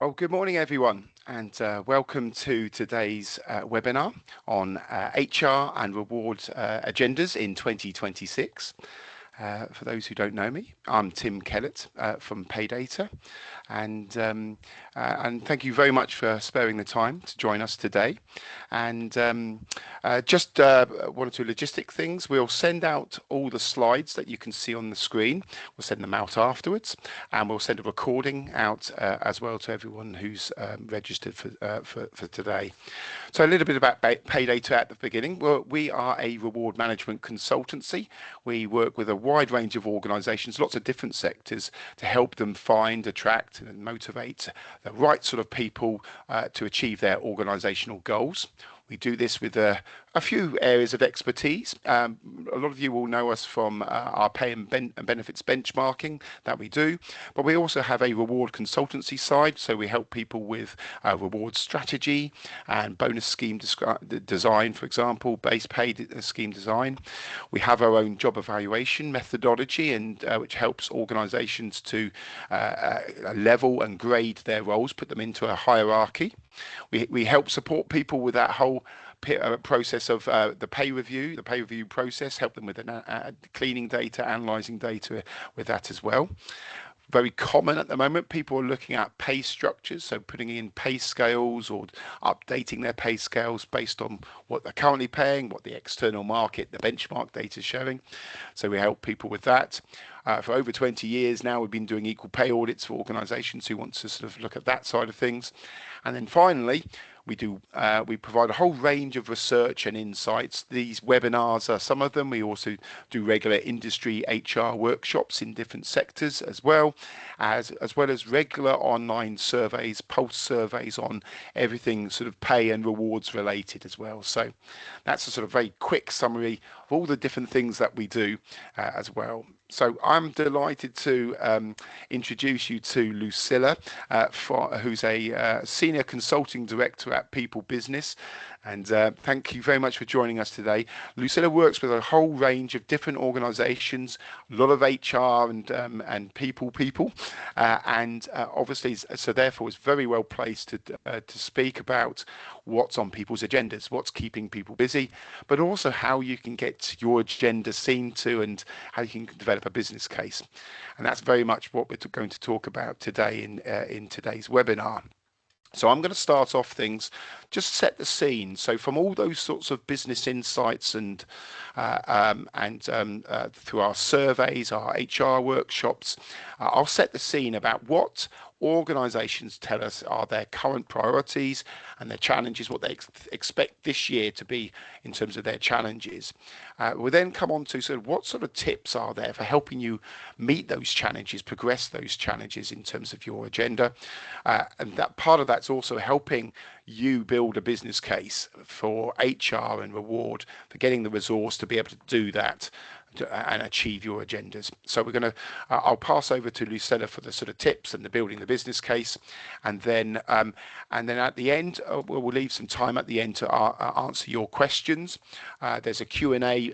Well, good morning, everyone, and welcome to today's webinar on HR and reward agendas in 2026. For those who don't know me, I'm Tim Kellett from Paydata, and thank you very much for sparing the time to join us today. And just one or two logistic things. We'll send out all the slides that you can see on the screen. We'll send them out afterwards, and we'll send a recording out as well to everyone who's registered for today. So a little bit about Paydata at the beginning. Well, we are a reward management consultancy. We work with a wide range of organisations, lots of different sectors, to help them find, attract, and motivate the right sort of people to achieve their organisational goals. We do this with a few areas of expertise. A lot of you will know us from our pay and benefits benchmarking that we do, but we also have a reward consultancy side. So we help people with reward strategy and bonus scheme design, for example, base pay scheme design. We have our own job evaluation methodology, and which helps organisations to level and grade their roles, put them into a hierarchy. We help support people with that whole process of the pay review process, help them with cleaning data, analysing data with that as well. Very common at the moment, people are looking at pay structures, so putting in pay scales or updating their pay scales based on what they're currently paying, what the external market, the benchmark data is showing. So we help people with that. For over 20 years now, we've been doing equal pay audits for organisations who want to sort of look at that side of things. And then finally, we provide a whole range of research and insights. These webinars are some of them. We also do regular industry HR workshops in different sectors as well as regular online surveys, pulse surveys on everything sort of pay and rewards related as well. So that's a sort of very quick summary of all the different things that we do as well. So I'm delighted to introduce you to Lucilla, who's a senior consulting director at People Business. And thank you very much for joining us today. Lucilla works with a whole range of different organisations, a lot of HR and people, and obviously, so therefore, is very well placed to speak about what's on people's agendas, what's keeping people busy, but also how you can get your agenda seen to and how you can develop a business case. And that's very much what we're going to talk about today in today's webinar. So I'm going to start off things, just set the scene. So from all those sorts of business insights and through our surveys, our HR workshops, I'll set the scene about what organisations tell us are their current priorities and their challenges, what they expect this year to be in terms of their challenges. We'll then come on to sort of what sort of tips are there for helping you meet those challenges, progress those challenges in terms of your agenda. And that part of that's also helping you build a business case for HR and reward, for getting the resource to be able to do that and achieve your agendas. So we're going to, I'll pass over to Lucilla for the sort of tips and the building the business case, and then at the end we'll leave some time at the end to answer your questions. There's a Q&A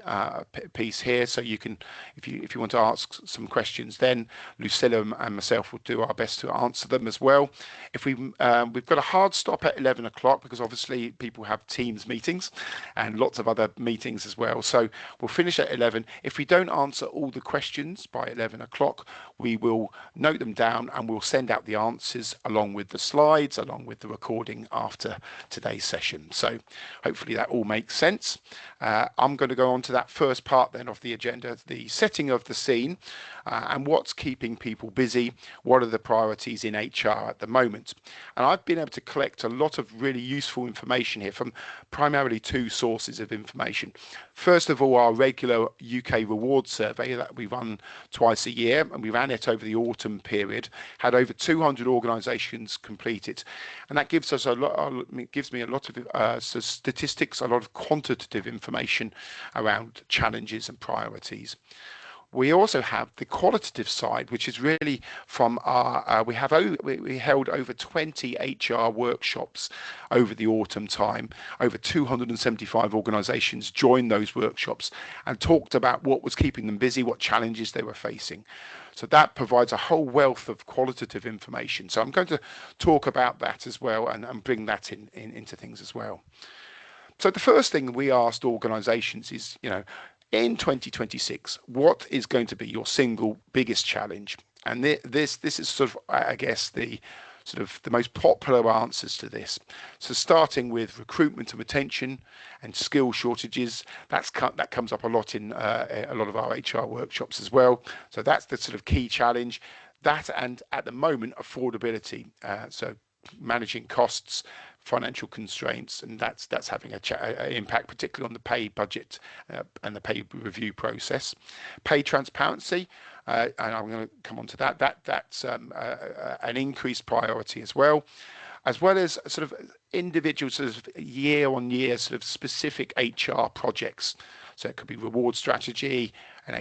piece here, so you can, if you want to ask some questions, then Lucilla and myself will do our best to answer them as well. If we've got a hard stop at 11 o'clock because obviously people have Teams meetings and lots of other meetings as well. So we'll finish at 11. If we don't answer all the questions by 11 o'clock, we will note them down and we'll send out the answers along with the slides, along with the recording after today's session. So hopefully that all makes sense. I'm going to go on to that first part then of the agenda, the setting of the scene and what's keeping people busy, what are the priorities in HR at the moment. And I've been able to collect a lot of really useful information here from primarily two sources of information. First of all, our regular UK reward survey that we run twice a year, and we ran it over the autumn period, had over 200 organisations complete it, and that gives us gives me a lot of statistics, a lot of quantitative information around challenges and priorities. We also have the qualitative side, which is really from our, we held over 20 HR workshops over the autumn time. Over 275 organisations joined those workshops and talked about what was keeping them busy, what challenges they were facing. So that provides a whole wealth of qualitative information. So I'm going to talk about that as well, and bring that into things as well. So the first thing we asked organisations is, in 2026, what is going to be your single biggest challenge? And this is sort of, I guess, the sort of the most popular answers to this. So starting with recruitment and retention and skill shortages, that comes up a lot in a lot of our HR workshops as well. So that's the sort of key challenge. That, and at the moment, affordability. So managing costs, financial constraints, and that's having an impact, particularly on the pay budget and the pay review process. Pay transparency, and I'm going to come on to that. That's an increased priority as well as sort of individual sort of year-on-year sort of specific HR projects. So it could be reward strategy and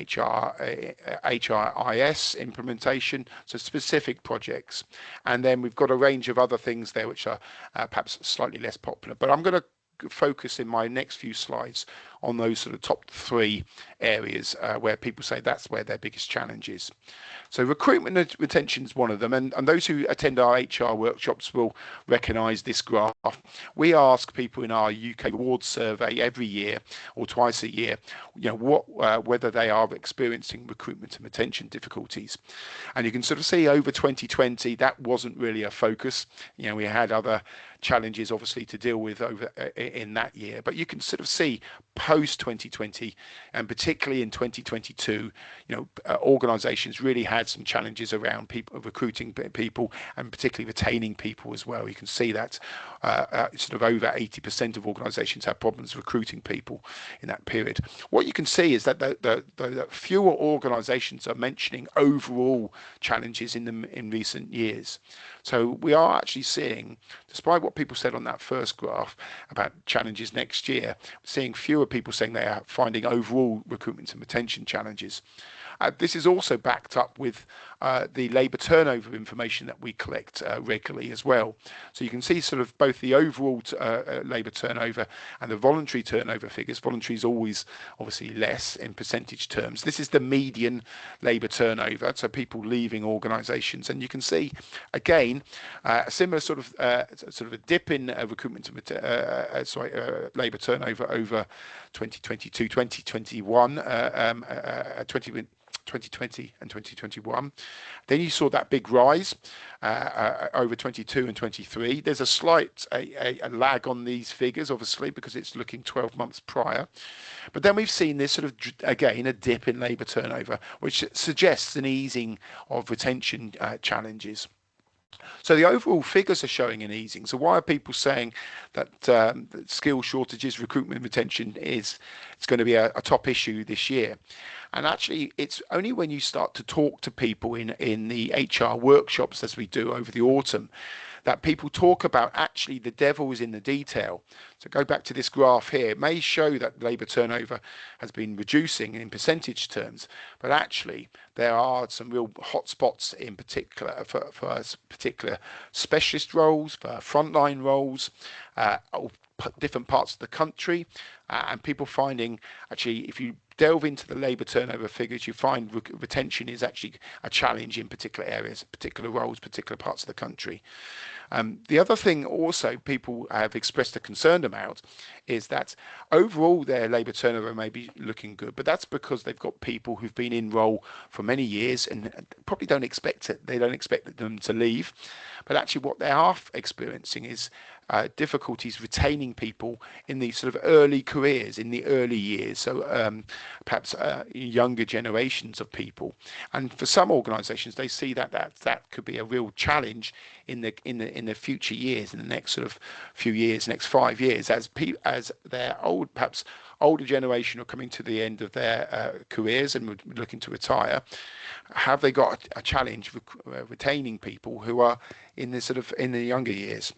HRIS implementation, so specific projects. And then we've got a range of other things there which are perhaps slightly less popular. But I'm going to focus in my next few slides on those sort of top three areas where people say that's where their biggest challenge is. So recruitment and retention is one of them, and those who attend our HR workshops will recognise this graph. We ask people in our UK awards survey every year or twice a year, whether they are experiencing recruitment and retention difficulties. And you can sort of see over 2020 that wasn't really a focus. We had other challenges obviously to deal with over in that year, but you can sort of see post 2020 and particularly in 2022, organizations really had some challenges around people recruiting people and particularly retaining people as well. You can see that sort of over 80% of organizations have problems recruiting people in that period. What you can see is that the fewer organizations are mentioning overall challenges in recent years. So we are actually seeing, despite what people said on that first graph about challenges next year, seeing fewer people saying they are finding overall recruitment and retention challenges. This is also backed up with the labour turnover information that we collect regularly as well. So you can see sort of both the overall labour turnover and the voluntary turnover figures. Voluntary is always obviously less in percentage terms. This is the median labour turnover, so people leaving organisations, and you can see again a similar sort of a dip in recruitment and labour turnover over 2022, 2021, 2020 and 2021. Then you saw that big rise over 22 and 23. There's a slight a lag on these figures, obviously, because it's looking 12 months prior. But then we've seen this sort of, again, a dip in labour turnover, which suggests an easing of retention challenges. So the overall figures are showing an easing. So why are people saying that skill shortages, recruitment and retention it's going to be a top issue this year? And actually, it's only when you start to talk to people in the HR workshops, as we do over the autumn, that people talk about actually the devil is in the detail. So go back to this graph here. It may show that labour turnover has been reducing in percentage terms, but actually there are some real hot spots in particular for particular specialist roles, for frontline roles, different parts of the country, and people finding actually if you delve into the labour turnover figures, you find retention is actually a challenge in particular areas, particular roles, particular parts of the country. The other thing also people have expressed a concern about is that overall their labour turnover may be looking good, but that's because they've got people who've been in role for many years and probably don't expect it. They don't expect them to leave, but actually what they are experiencing is difficulties retaining people in the sort of early careers, in the early years. So perhaps younger generations of people. And for some organisations, they see that could be a real challenge in the future years, in the next sort of few years, next 5 years, as their perhaps older generation are coming to the end of their careers and looking to retire. Have they got a challenge retaining people who are in the younger years?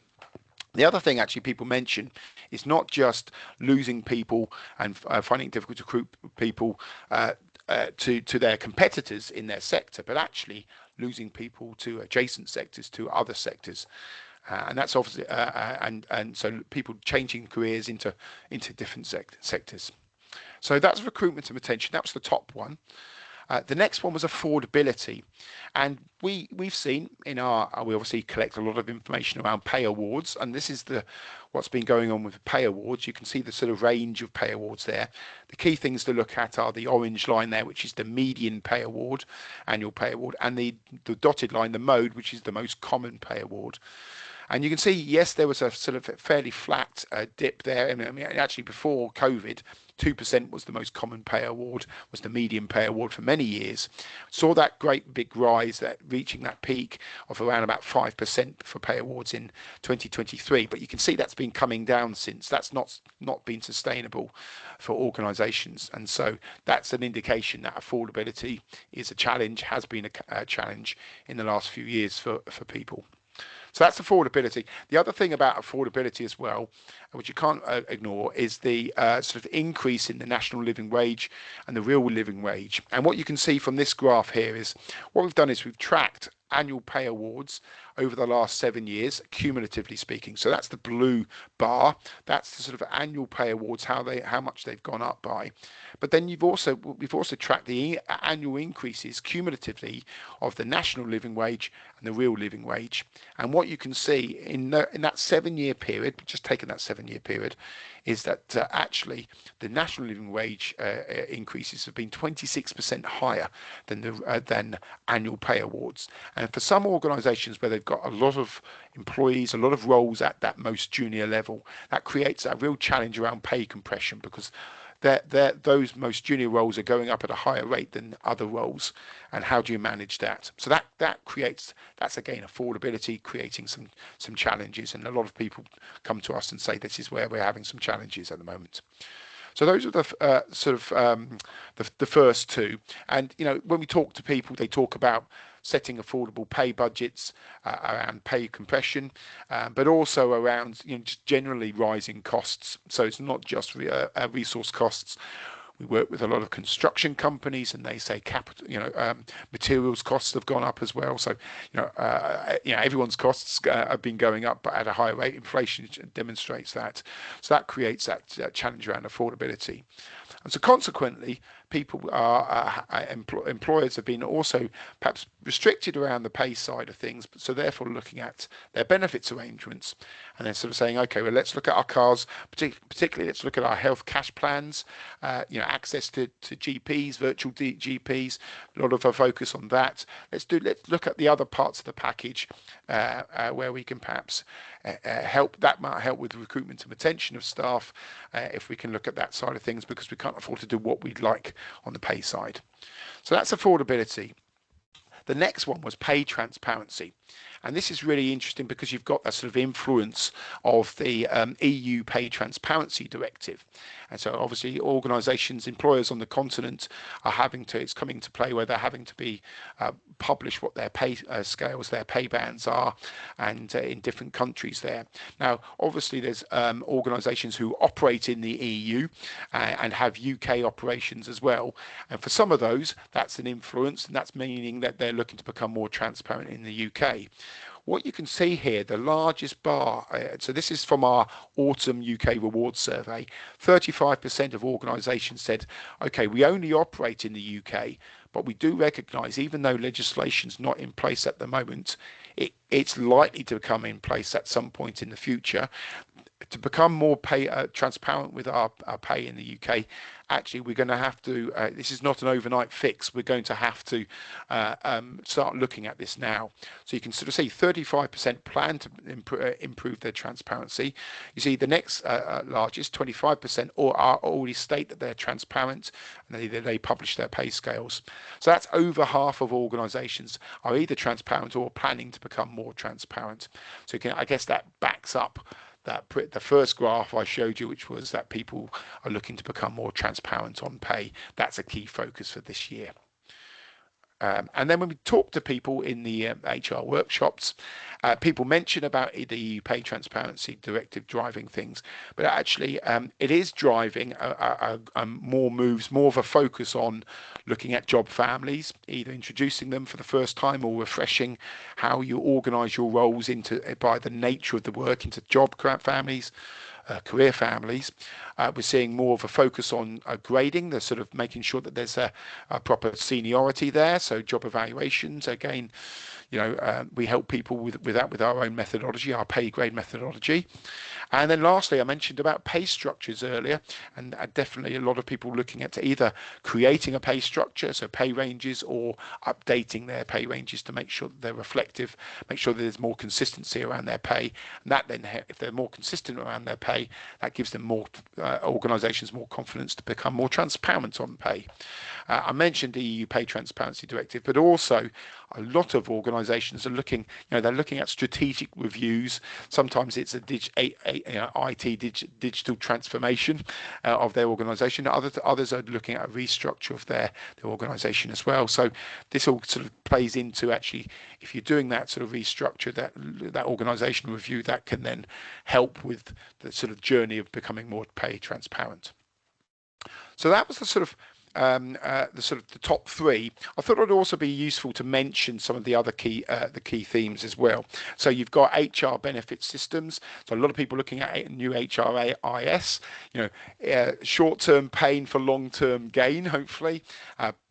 The other thing actually people mention is not just losing people and finding it difficult to recruit people to their competitors in their sector, but actually losing people to adjacent sectors, to other sectors. And that's obviously and so people changing careers into different sectors. So that's recruitment and retention. That was the top one. The next one was affordability, and we've seen in we obviously collect a lot of information around pay awards, and this is what's been going on with pay awards. You can see the sort of range of pay awards there. The key things to look at are the orange line there, which is the median pay award, annual pay award, and the dotted line, the mode, which is the most common pay award. And you can see, yes, there was a sort of fairly flat dip there. I mean, actually, before COVID, 2% was the most common pay award, was the median pay award for many years. Saw that great big rise, that reaching that peak of around about 5% for pay awards in 2023. But you can see that's been coming down since. That's not been sustainable for organisations. And so that's an indication that affordability is a challenge, has been a challenge in the last few years for people. So that's affordability. The other thing about affordability as well, which you can't ignore, is the sort of increase in the national living wage and the real living wage. And what you can see from this graph here is what we've done is we've tracked annual pay awards over the last 7 years, cumulatively speaking. So that's the blue bar. That's the sort of annual pay awards, how much they've gone up by. But then we've also tracked the annual increases cumulatively of the national living wage and the real living wage. And what you can see in that 7-year period, just taking that 7-year period, is that actually the national living wage increases have been 26% higher than annual pay awards. And for some organisations where they've got a lot of employees, a lot of roles at that most junior level, that creates a real challenge around pay compression, because those most junior roles are going up at a higher rate than other roles. And how do you manage that? So that's again affordability, creating some challenges. And a lot of people come to us and say this is where we're having some challenges at the moment. So those are the first two. And when we talk to people, they talk about setting affordable pay budgets, around pay compression, but also around just generally rising costs. So it's not just resource costs. We work with a lot of construction companies, and they say capital, materials costs have gone up as well. So, everyone's costs have been going up, but at a higher rate. Inflation demonstrates that. So that creates that challenge around affordability. And so consequently, employers have been also perhaps restricted around the pay side of things. So therefore looking at their benefits arrangements, and then sort of saying, okay, well, let's look at our cars, particularly let's look at our health cash plans, access to GPs, virtual GPs, a lot of our focus on that. Let's look at the other parts of the package where we can perhaps help. That might help with recruitment and retention of staff if we can look at that side of things, because we can't afford to do what we'd like on the pay side. So that's affordability. The next one was pay transparency. And this is really interesting because you've got that sort of influence of the EU Pay Transparency Directive. And so obviously organisations, employers on the continent it's coming to play where they're having to be publish what their pay scales, their pay bands are, and in different countries there. Now, obviously there's organisations who operate in the EU and have UK operations as well. And for some of those, that's an influence, and that's meaning that they're looking to become more transparent in the UK. What you can see here, the largest bar, so this is from our autumn UK rewards survey, 35% of organisations said, okay, we only operate in the UK, but we do recognise, even though legislation's not in place at the moment, it's likely to come in place at some point in the future. To become more transparent with our pay in the UK, actually we're going to have to, this is not an overnight fix, we're going to have to start looking at this now. So you can sort of see 35% plan to improve their transparency. You see the next largest, 25%, already state that they're transparent, and they publish their pay scales. So that's over half of organisations are either transparent or planning to become more transparent. So I guess that backs up the first graph I showed you, which was that people are looking to become more transparent on pay. That's a key focus for this year. And then when we talk to people in the HR workshops, people mention about the EU Pay Transparency Directive driving things, but actually it is driving more moves, more of a focus on looking at job families, either introducing them for the first time or refreshing how you organise your roles into by the nature of the work into job families. Career families. We're seeing more of a focus on grading, the sort of making sure that there's a proper seniority there. So job evaluations, again, we help people with that with our own methodology, our pay grade methodology. And then lastly, I mentioned about pay structures earlier, and definitely a lot of people looking at either creating a pay structure, so pay ranges, or updating their pay ranges to make sure that they're reflective, make sure that there's more consistency around their pay. And that then, if they're more consistent around their pay, that gives them more organisations more confidence to become more transparent on pay. I mentioned the EU Pay Transparency Directive, but also a lot of organisations are looking, they're looking at strategic reviews. Sometimes it's IT digital transformation of their organisation. Others are looking at a restructure of their organisation as well. So this all sort of plays into actually, if you're doing that sort of restructure, that organisational review, that can then help with the sort of journey of becoming more pay transparent. So that was the sort of the top three. I thought it would also be useful to mention some of the other key themes as well. So you've got HR benefit systems. So a lot of people looking at a new HRIS. Short-term pain for long-term gain. Hopefully,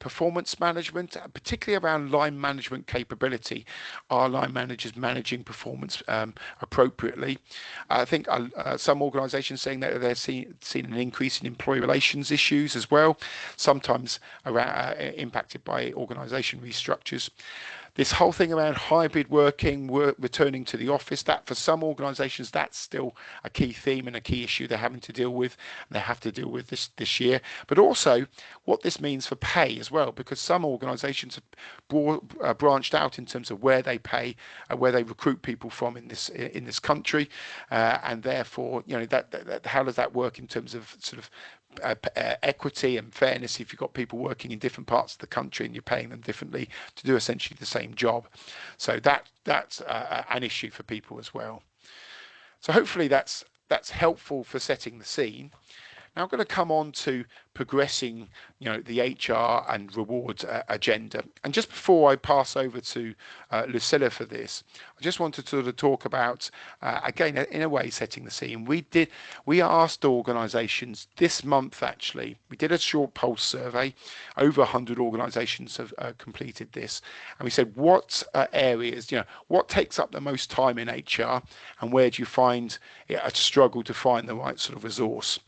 performance management, particularly around line management capability. Are line managers managing performance appropriately? I think some organisations saying that they're seeing an increase in employee relations issues as well. Sometimes impacted by organisation restructures. This whole thing around hybrid working, returning to the office, that for some organisations, that's still a key theme and a key issue they're having to deal with, and they have to deal with this year. But also what this means for pay as well, because some organisations have branched out in terms of where they pay, where they recruit people from in this country, and therefore, how does that work in terms of sort of equity and fairness if you've got people working in different parts of the country and you're paying them differently to do essentially the same job. So that's an issue for people as well. So hopefully that's helpful for setting the scene. Now I'm going to come on to progressing, the HR and rewards agenda. And just before I pass over to Lucilla for this, I just wanted to sort of talk about, again, in a way, setting the scene. We asked organisations this month, actually, we did a short pulse survey. Over 100 organisations have completed this. And we said, what areas, what takes up the most time in HR, and where do you find a struggle to find the right sort of resource?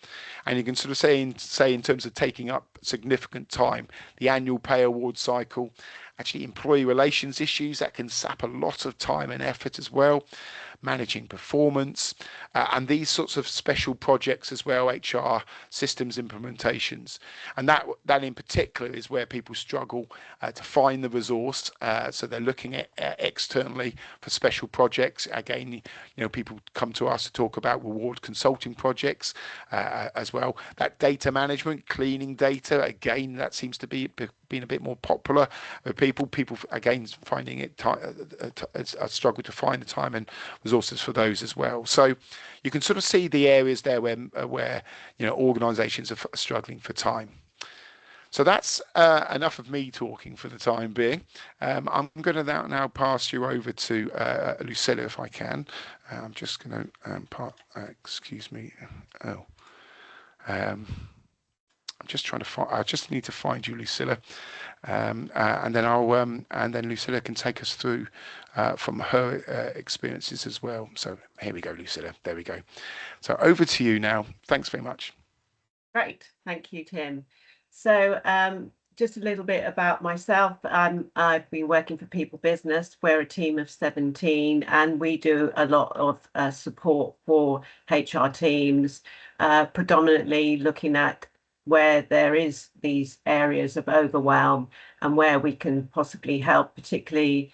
And you can sort of say in terms of taking up significant time, the annual pay award cycle, actually employee relations issues that can sap a lot of time and effort as well, managing performance, and these sorts of special projects as well, HR systems implementations. And that in particular is where people struggle to find the resource. So they're looking at externally for special projects. Again, people come to us to talk about reward consulting projects as well. That data management, cleaning data, again, that seems to be being a bit more popular with people. People again finding it a struggle to find the time and resources for those as well. So you can sort of see the areas there where organisations are struggling for time. So that's enough of me talking for the time being. I'm going to now pass you over to Lucilla if I can. I'm just going to excuse me. I'm just trying to find. I just need to find you, Lucilla, and then Lucilla can take us through from her experiences as well. So here we go, Lucilla. There we go. So over to you now. Thanks very much. Great, thank you, Tim. So just a little bit about myself. I've been working for People Business. We're a team of 17, and we do a lot of support for HR teams, predominantly looking at where there is these areas of overwhelm and where we can possibly help, particularly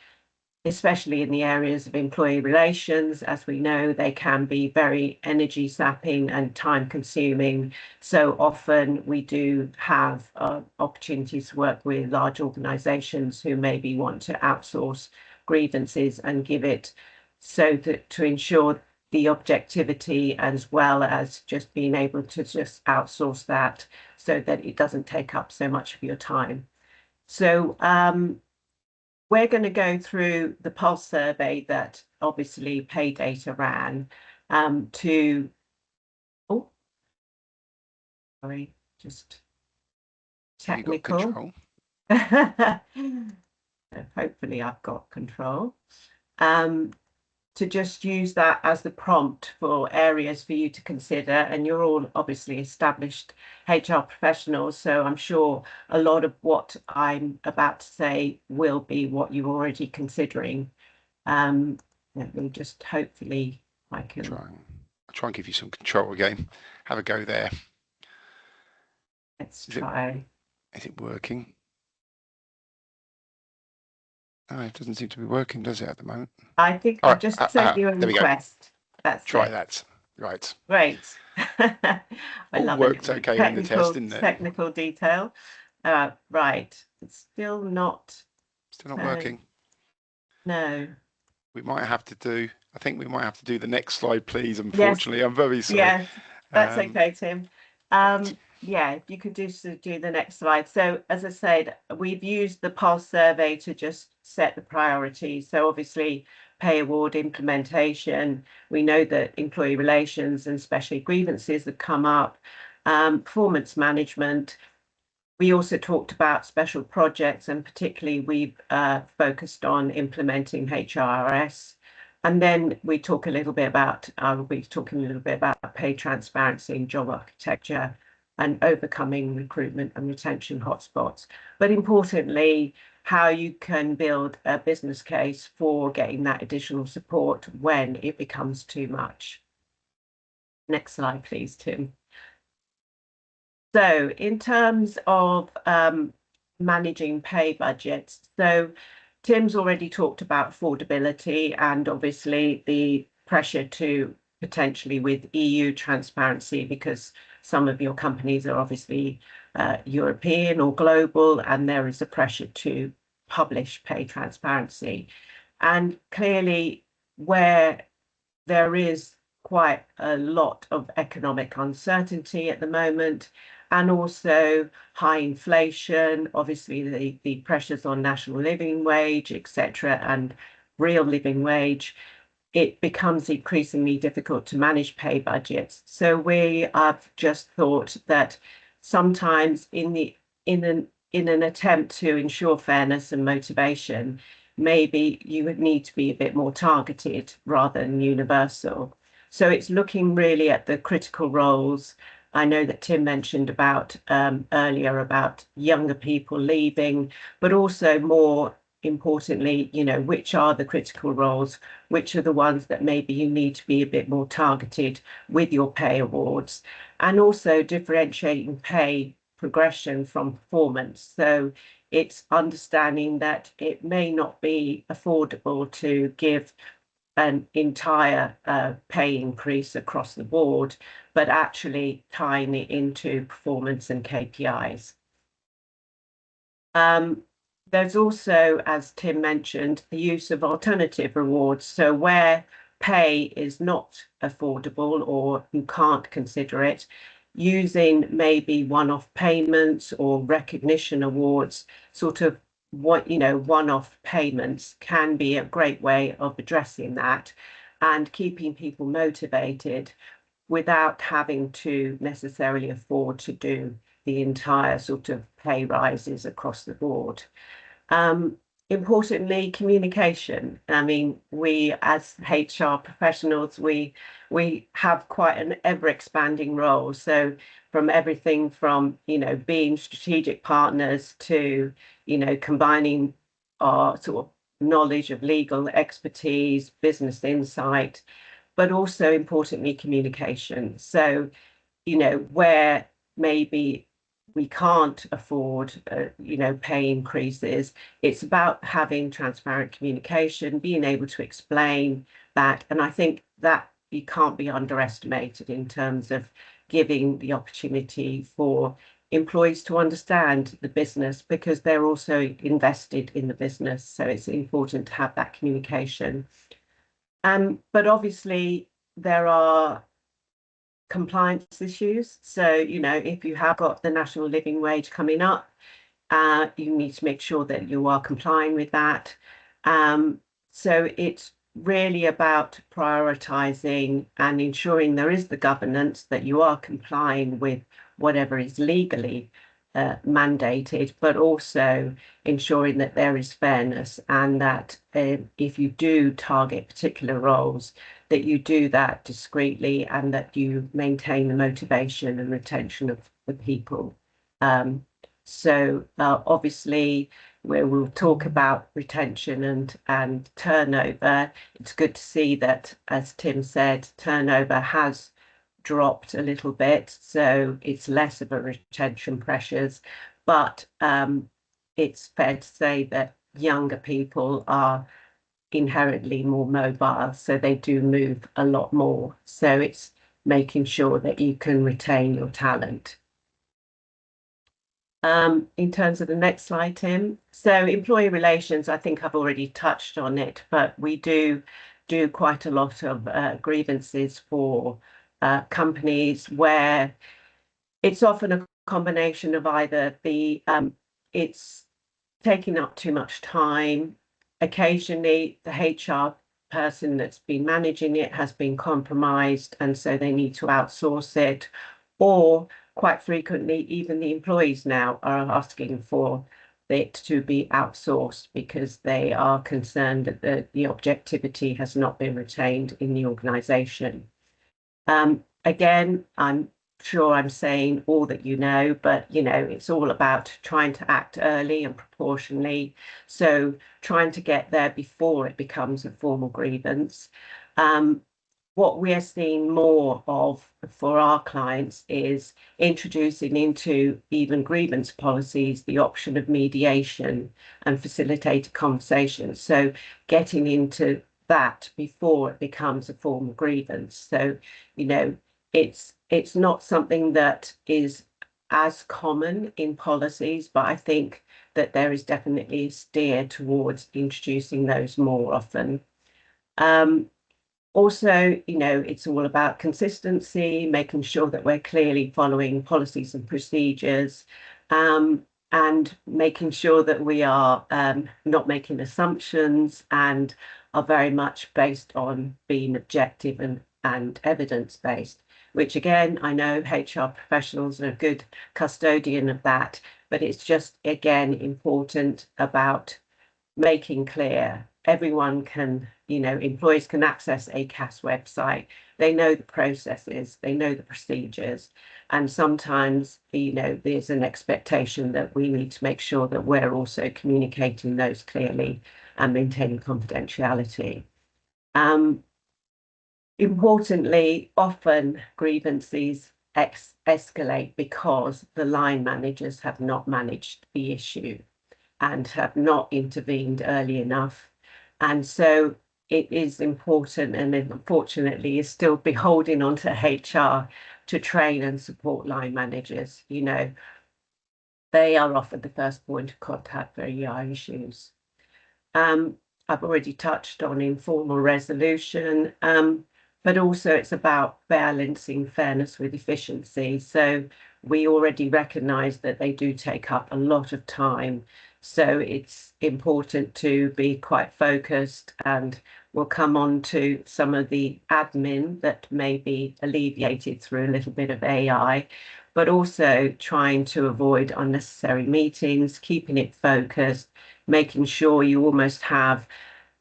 especially in the areas of employee relations. As we know, they can be very energy sapping and time consuming. So often we do have opportunities to work with large organizations who maybe want to outsource grievances and give it so that to ensure the objectivity as well as just being able to just outsource that so that it doesn't take up so much of your time. So we're going to go through the pulse survey that obviously Paydata ran to, oh, sorry, just Have you got technical. control? Hopefully I've got control. To just use that as the prompt for areas for you to consider. And you're all obviously established HR professionals, so I'm sure a lot of what I'm about to say will be what you're already considering. Let me just hopefully I can. I'll try and give you some control again. Have a go there. Let's try. Is it working? Oh, it doesn't seem to be working, does it, at the moment? I think I've just sent you a request. That's try it. that. Right. Great. I love worked okay in the test, didn't it? Technical detail. Right. It's still not working. No. We might have to do, I think we might have to do the next slide, please. Unfortunately, yes. I'm very sorry. Yes, that's okay, Tim. Right. Yeah, if you could do the next slide. So as I said, we've used the pulse survey to just set the priorities. So obviously pay award implementation, we know that employee relations and especially grievances have come up, performance management. We also talked about special projects, and particularly we've focused on implementing HRS. And then we talk a little bit about, we'll be talking a little bit about pay transparency and job architecture and overcoming recruitment and retention hotspots. But importantly, how you can build a business case for getting that additional support when it becomes too much. Next slide, please, Tim. So in terms of managing pay budgets, so Tim's already talked about affordability and obviously the pressure to potentially with EU transparency, because some of your companies are obviously European or global, and there is a pressure to publish pay transparency. And clearly where there is quite a lot of economic uncertainty at the moment, and also high inflation, obviously the pressures on national living wage, etc., and real living wage, it becomes increasingly difficult to manage pay budgets. So we have just thought that sometimes in an attempt to ensure fairness and motivation, maybe you would need to be a bit more targeted rather than universal. So it's looking really at the critical roles. I know that Tim mentioned about earlier about younger people leaving, but also more importantly, which are the critical roles, which are the ones that maybe you need to be a bit more targeted with your pay awards, and also differentiating pay progression from performance. So it's understanding that it may not be affordable to give an entire pay increase across the board, but actually tying it into performance and KPIs. There's also, as Tim mentioned, the use of alternative rewards. So where pay is not affordable or you can't consider it, using maybe one-off payments or recognition awards, sort of one-off payments can be a great way of addressing that and keeping people motivated without having to necessarily afford to do the entire sort of pay rises across the board. Importantly, communication. I mean, we as HR professionals, we have quite an ever-expanding role. So from everything from, being strategic partners to, combining our sort of knowledge of legal expertise, business insight, but also importantly, communication. So, where maybe we can't afford, pay increases. It's about having transparent communication, being able to explain that. And I think that you can't be underestimated in terms of giving the opportunity for employees to understand the business, because they're also invested in the business. So it's important to have that communication. But obviously there are compliance issues. So, if you have got the national living wage coming up, you need to make sure that you are complying with that. So it's really about prioritizing and ensuring there is the governance, that you are complying with whatever is legally mandated, but also ensuring that there is fairness, and that if you do target particular roles, that you do that discreetly and that you maintain the motivation and retention of the people. So obviously, where we'll talk about retention and turnover, it's good to see that, as Tim said, turnover has dropped a little bit, so it's less of a retention pressures. But it's fair to say that younger people are inherently more mobile, so they do move a lot more. So it's making sure that you can retain your talent. In terms of the next slide, Tim. So employee relations, I think I've already touched on it, but we do quite a lot of grievances for companies where it's often a combination of either it's taking up too much time. Occasionally, the HR person that's been managing it has been compromised, and so they need to outsource it. Or quite frequently, even the employees now are asking for it to be outsourced because they are concerned that the objectivity has not been retained in the organisation. Again, I'm sure I'm saying all that you know, but it's all about trying to act early and proportionally. So trying to get there before it becomes a formal grievance. What we're seeing more of for our clients is introducing into even grievance policies the option of mediation and facilitated conversations. So getting into that before it becomes a formal grievance. So, it's not something that is as common in policies, but I think that there is definitely a steer towards introducing those more often. Also, it's all about consistency, making sure that we're clearly following policies and procedures, and making sure that we are not making assumptions and are very much based on being objective and evidence-based, which again, I know HR professionals are a good custodian of that, but it's just, again, important about making clear everyone can, employees can access ACAS website. They know the processes, they know the procedures. And sometimes, there's an expectation that we need to make sure that we're also communicating those clearly and maintaining confidentiality. Importantly, often grievances escalate because the line managers have not managed the issue and have not intervened early enough. And so it is important, and unfortunately is still beholden onto HR to train and support line managers. They are often the first point of contact for EI issues. I've already touched on informal resolution, but also it's about balancing fairness with efficiency. So we already recognise that they do take up a lot of time. So it's important to be quite focused, and we'll come on to some of the admin that may be alleviated through a little bit of AI, but also trying to avoid unnecessary meetings, keeping it focused, making sure you almost have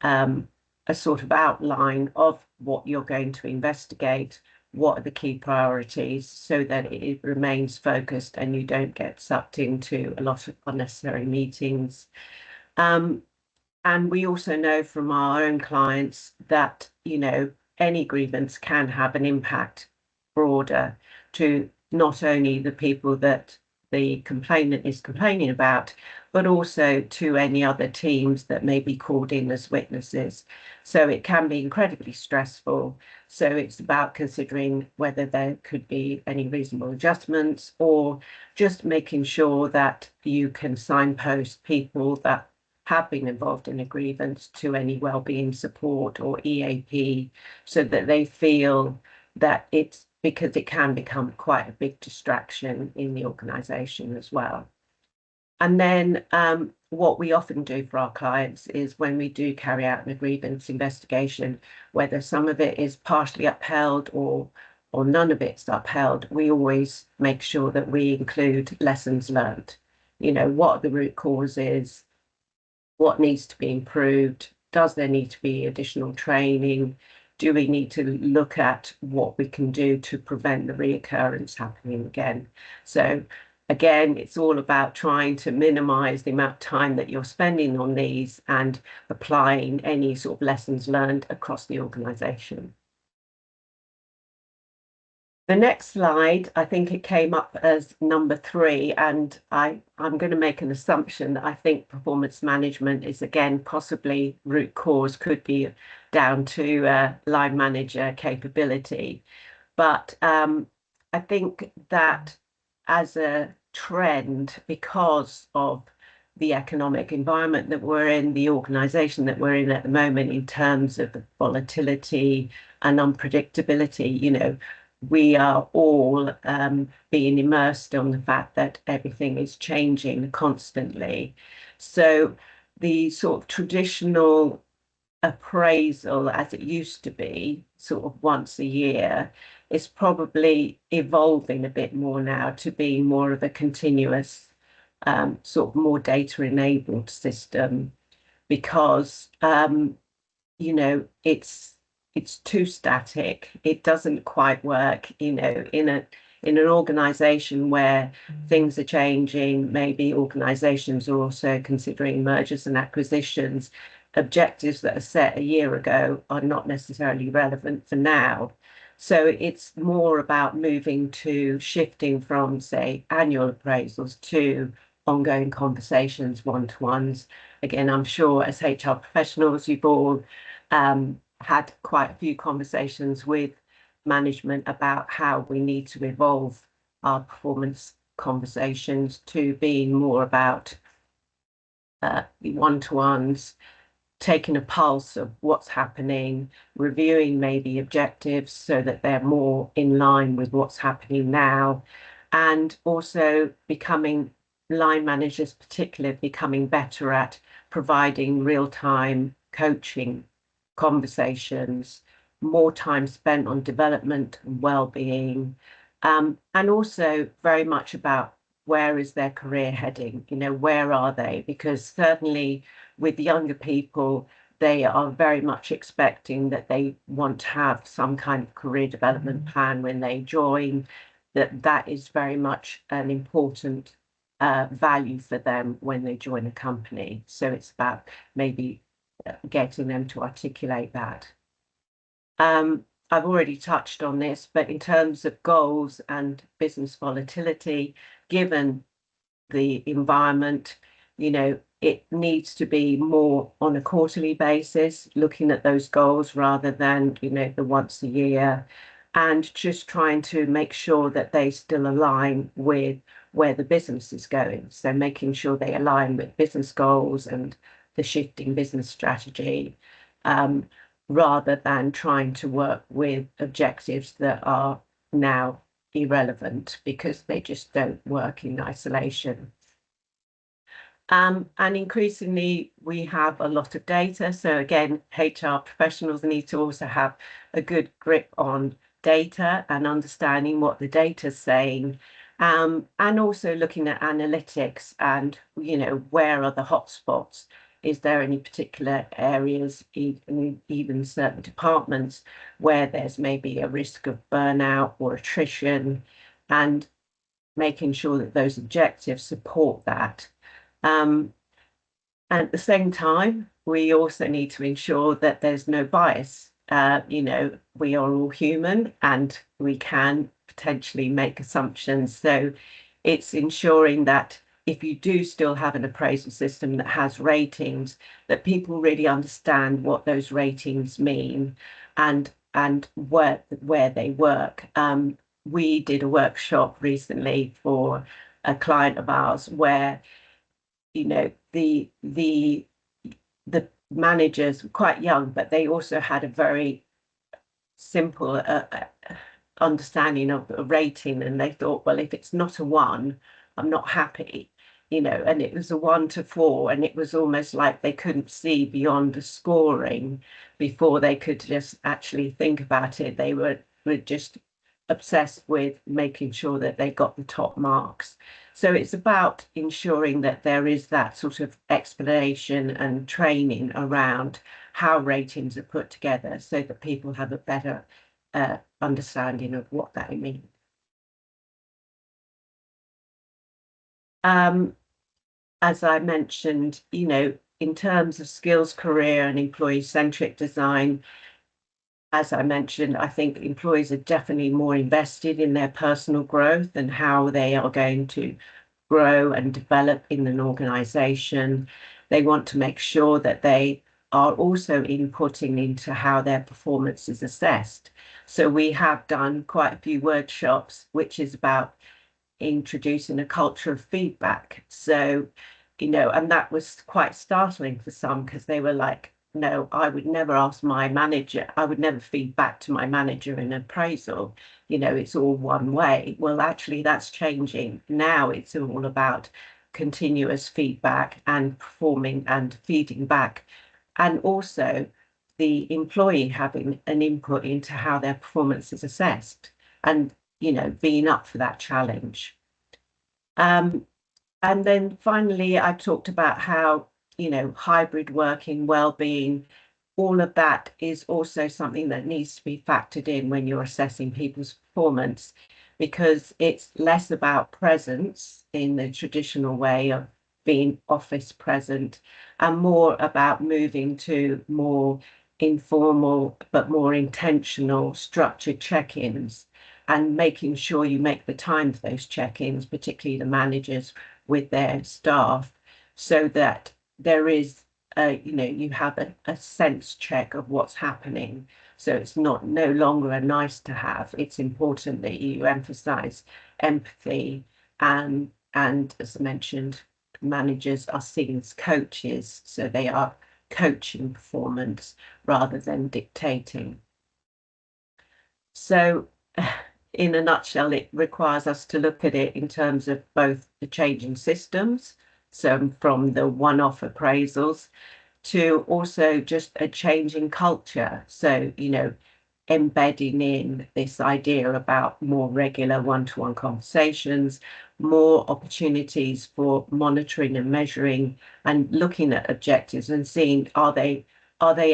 a sort of outline of what you're going to investigate, what are the key priorities, so that it remains focused and you don't get sucked into a lot of unnecessary meetings. And we also know from our own clients that, any grievance can have an impact broader to not only the people that the complainant is complaining about, but also to any other teams that may be called in as witnesses. So it can be incredibly stressful. So it's about considering whether there could be any reasonable adjustments, or just making sure that you can signpost people that have been involved in a grievance to any wellbeing support or EAP, so that they feel that it's, because it can become quite a big distraction in the organisation as well. And then what we often do for our clients is, when we do carry out a grievance investigation, whether some of it is partially upheld or none of it's upheld, we always make sure that we include lessons learned. You know, what the root cause is, what needs to be improved, does there need to be additional training, do we need to look at what we can do to prevent the reoccurrence happening again. So again, it's all about trying to minimize the amount of time that you're spending on these and applying any sort of lessons learned across the organization. The next slide, I think it came up as number 3, and I'm going to make an assumption that I think performance management is, again, possibly root cause, could be down to line manager capability. But I think that as a trend, because of the economic environment that we're in, the organization that we're in at the moment, in terms of volatility and unpredictability, you know, we are all being immersed on the fact that everything is changing constantly. So the sort of traditional appraisal, as it used to be, sort of once a year, is probably evolving a bit more now to be more of a continuous, sort of more data-enabled system, because you know, it's too static. It doesn't quite work, you know, in an organization where things are changing. Maybe organizations are also considering mergers and acquisitions. Objectives that are set a year ago are not necessarily relevant for now. So it's more about moving to shifting from, say, annual appraisals to ongoing conversations, one-to-ones. Again, I'm sure as HR professionals, you've all had quite a few conversations with management about how we need to evolve our performance conversations to being more about one-to-ones, taking a pulse of what's happening, reviewing maybe objectives so that they're more in line with what's happening now, and also becoming line managers, particularly becoming better at providing real-time coaching conversations, more time spent on development and well-being, and also very much about where is their career heading, you know, where are they? Because certainly with younger people, they are very much expecting that they want to have some kind of career development plan when they join, that is very much an important value for them when they join a company. So it's about maybe getting them to articulate that. I've already touched on this, but in terms of goals and business volatility, given the environment, you know, it needs to be more on a quarterly basis, looking at those goals rather than, you know, the once a year, and just trying to make sure that they still align with where the business is going. So making sure they align with business goals and the shifting business strategy, rather than trying to work with objectives that are now irrelevant because they just don't work in isolation. And increasingly, we have a lot of data. So again, HR professionals need to also have a good grip on data and understanding what the data is saying, and also looking at analytics and, you know, where are the hotspots? Is there any particular areas, even certain departments, where there's maybe a risk of burnout or attrition, and making sure that those objectives support that. And at the same time, we also need to ensure that there's no bias. You know, we are all human and we can potentially make assumptions. So it's ensuring that if you do still have an appraisal system that has ratings, that people really understand what those ratings mean and where they work. We did a workshop recently for a client of ours where, you know, the managers were quite young, but they also had a very simple understanding of a rating, and they thought, well, if it's not a 1, I'm not happy, and it was a 1 to 4, and it was almost like they couldn't see beyond the scoring before they could just actually think about it. They were just obsessed with making sure that they got the top marks. So it's about ensuring that there is that sort of explanation and training around how ratings are put together so that people have a better understanding of what that means. As I mentioned, in terms of skills, career, and employee-centric design, as I mentioned, I think employees are definitely more invested in their personal growth and how they are going to grow and develop in an organization. They want to make sure that they are also inputting into how their performance is assessed. So we have done quite a few workshops, which is about introducing a culture of feedback. So, and that was quite startling for some because they were like, no, I would never ask my manager, I would never feed back to my manager in appraisal. It's all one way. Well, actually, that's changing. Now it's all about continuous feedback and performing and feeding back. And also the employee having an input into how their performance is assessed and, being up for that challenge. And then finally, I talked about how, hybrid working, well-being, all of that is also something that needs to be factored in when you're assessing people's performance, because it's less about presence in the traditional way of being office present and more about moving to more informal but more intentional structured check-ins and making sure you make the time for those check-ins, particularly the managers with their staff, so that there is you have a sense check of what's happening. So it's no longer a nice to have. It's important that you emphasize empathy and as I mentioned, managers are seen as coaches, so they are coaching performance rather than dictating. So in a nutshell, it requires us to look at it in terms of both the changing systems, so from the one-off appraisals to also just a changing culture. So, embedding in this idea about more regular one-to-one conversations, more opportunities for monitoring and measuring and looking at objectives and seeing are they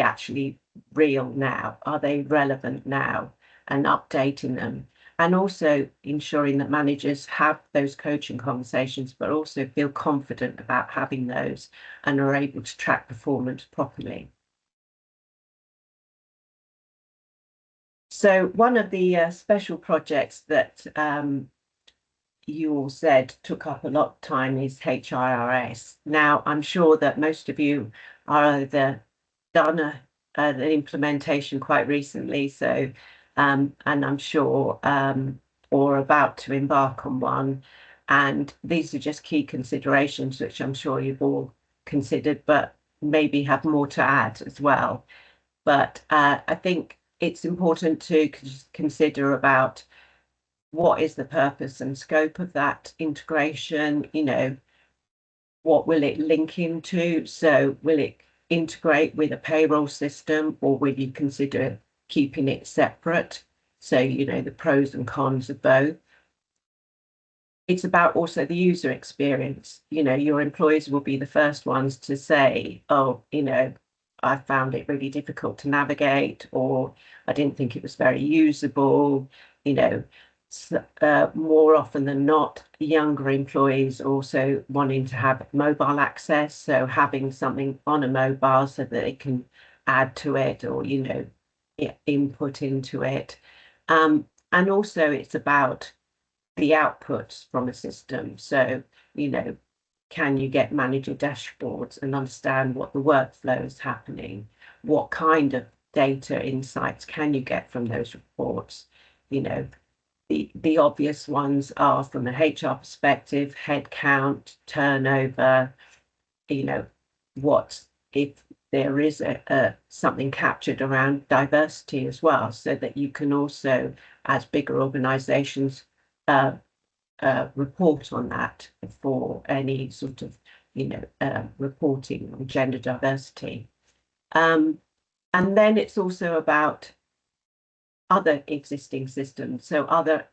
actually real now? Are they relevant now? And updating them. And also ensuring that managers have those coaching conversations, but also feel confident about having those and are able to track performance properly. So one of the special projects that you all said took up a lot of time is HIRS. Now, I'm sure that most of you are either done an implementation quite recently, so and I'm sure or about to embark on one. And these are just key considerations, which I'm sure you've all considered, but maybe have more to add as well. But I think it's important to consider about what is the purpose and scope of that integration, what will it link into? So will it integrate with a payroll system, or will you consider keeping it separate? So, the pros and cons of both. It's about also the user experience. Your employees will be the first ones to say, oh, I found it really difficult to navigate, or I didn't think it was very usable. More often than not, younger employees also wanting to have mobile access, so having something on a mobile so that they can add to it or, input into it. And also it's about the outputs from a system. So, can you get manager dashboards and understand what the workflow is happening? What kind of data insights can you get from those reports? The obvious ones are from a HR perspective, headcount, turnover, what if there is something captured around diversity as well, so that you can also, as bigger organizations, report on that for any sort of, reporting on gender diversity. And then it's also about other existing systems, so other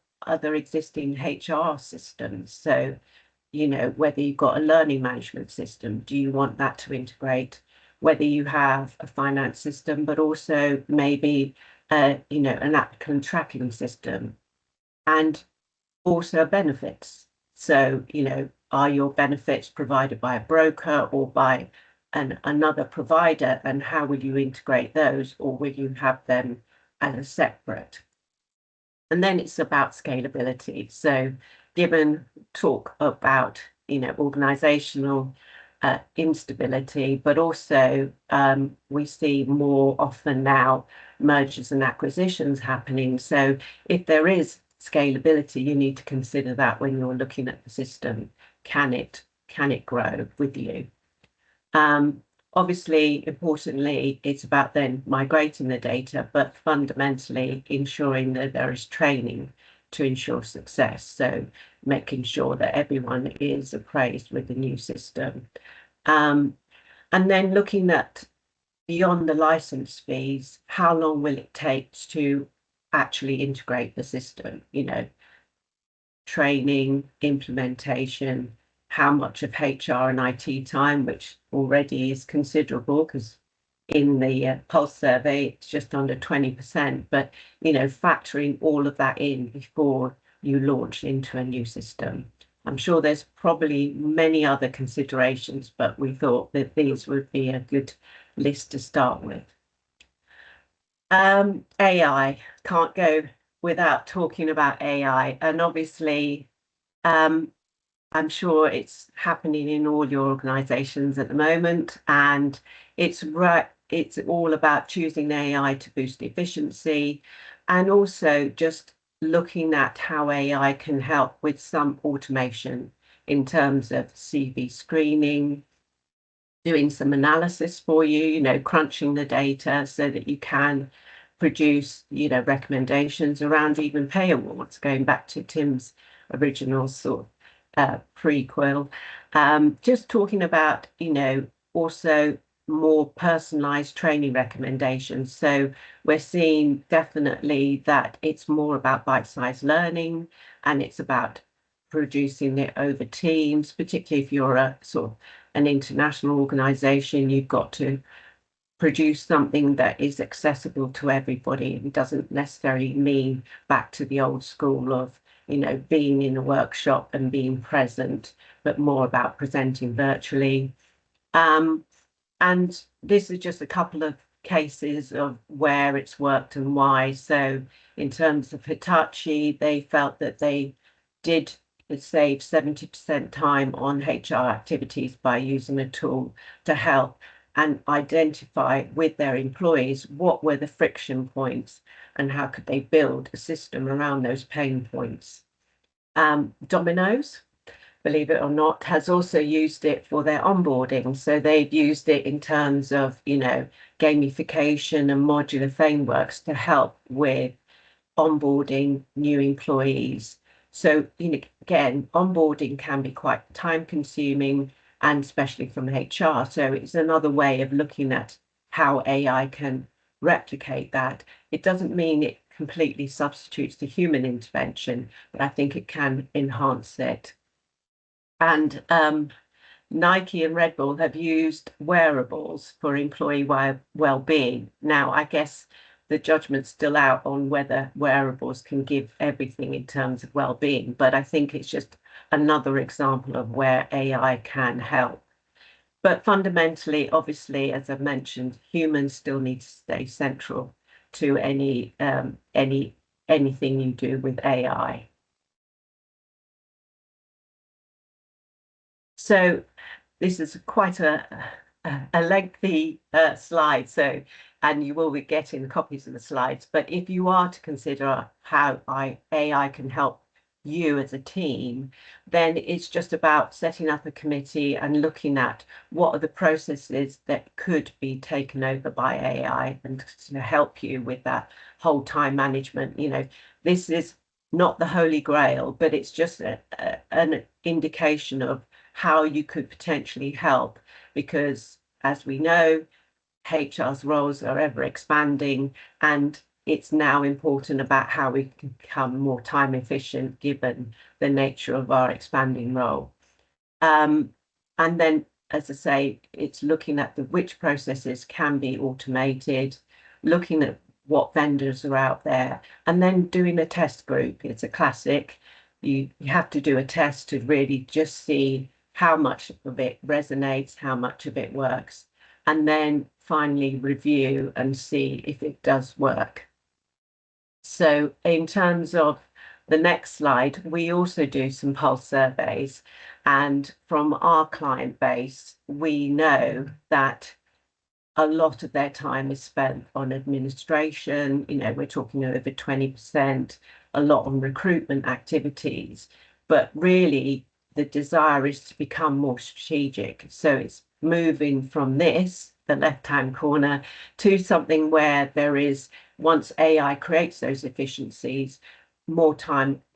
existing HR systems. So, whether you've got a learning management system, do you want that to integrate? Whether you have a finance system, but also maybe, an applicant tracking system, and also benefits. So, are your benefits provided by a broker or by another provider, and how will you integrate those, or will you have them as a separate? And then it's about scalability. So given talk about, organizational instability, but also we see more often now mergers and acquisitions happening. So if there is scalability, you need to consider that when you're looking at the system. Can it grow with you? Obviously, importantly, it's about then migrating the data, but fundamentally ensuring that there is training to ensure success. So making sure that everyone is appraised with the new system. And then looking at beyond the license fees, how long will it take to actually integrate the system? Training, implementation, how much of HR and IT time, which already is considerable, because in the Pulse survey, it's just under 20%, but, factoring all of that in before you launch into a new system. I'm sure there's probably many other considerations, but we thought that these would be a good list to start with. AI, can't go without talking about AI, and obviously, I'm sure it's happening in all your organizations at the moment, and it's all about choosing AI to boost efficiency, and also just looking at how AI can help with some automation in terms of CV screening, doing some analysis for you, crunching the data so that you can produce, recommendations around even pay awards, going back to Tim's original sort of prequel. Just talking about, also more personalized training recommendations. So we're seeing definitely that it's more about bite-sized learning, and it's about producing it over teams, particularly if you're a sort of an international organization, you've got to produce something that is accessible to everybody. It doesn't necessarily mean back to the old school of, being in a workshop and being present, but more about presenting virtually. And this is just a couple of cases of where it's worked and why. So in terms of Hitachi, they felt that they did save 70% time on HR activities by using a tool to help and identify with their employees what were the friction points and how could they build a system around those pain points. Domino's, believe it or not, has also used it for their onboarding. So they've used it in terms of, gamification and modular frameworks to help with onboarding new employees. So, again, onboarding can be quite time consuming, and especially from HR. So it's another way of looking at how AI can replicate that. It doesn't mean it completely substitutes the human intervention, but I think it can enhance it. And Nike and Red Bull have used wearables for employee well-being. Now, I guess the judgment's still out on whether wearables can give everything in terms of well-being, but I think it's just another example of where AI can help. But fundamentally, obviously, as I've mentioned, humans still need to stay central to anything you do with AI. So this is quite a lengthy slide, so, and you will be getting copies of the slides. But if you are to consider how AI can help you as a team, then it's just about setting up a committee and looking at what are the processes that could be taken over by AI and to help you with that whole time management. This is not the holy grail, but it's just an indication of how you could potentially help, because as we know, HR's roles are ever expanding, and it's now important about how we can become more time efficient given the nature of our expanding role. And then, as I say, it's looking at which processes can be automated, looking at what vendors are out there, and then doing a test group. It's a classic. You have to do a test to really just see how much of it resonates, how much of it works, and then finally review and see if it does work. So in terms of the next slide, we also do some pulse surveys. And from our client base, we know that a lot of their time is spent on administration. We're talking over 20%, a lot on recruitment activities. But really, the desire is to become more strategic. So it's moving from this, the left-hand corner, to something where there is, once AI creates those efficiencies, more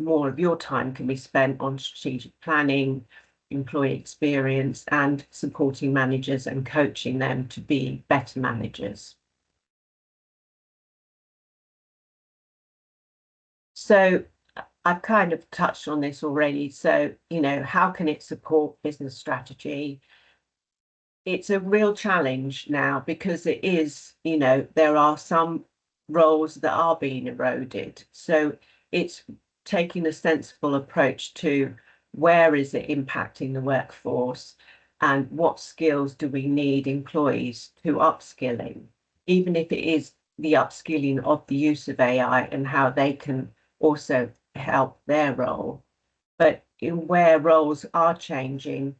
of your time can be spent on strategic planning, employee experience, and supporting managers and coaching them to be better managers. So I've kind of touched on this already. So, how can it support business strategy? It's a real challenge now because it is, there are some roles that are being eroded. So it's taking a sensible approach to where is it impacting the workforce and what skills do we need employees to upskilling, even if it is the upskilling of the use of AI and how they can also help their role. But in where roles are changing,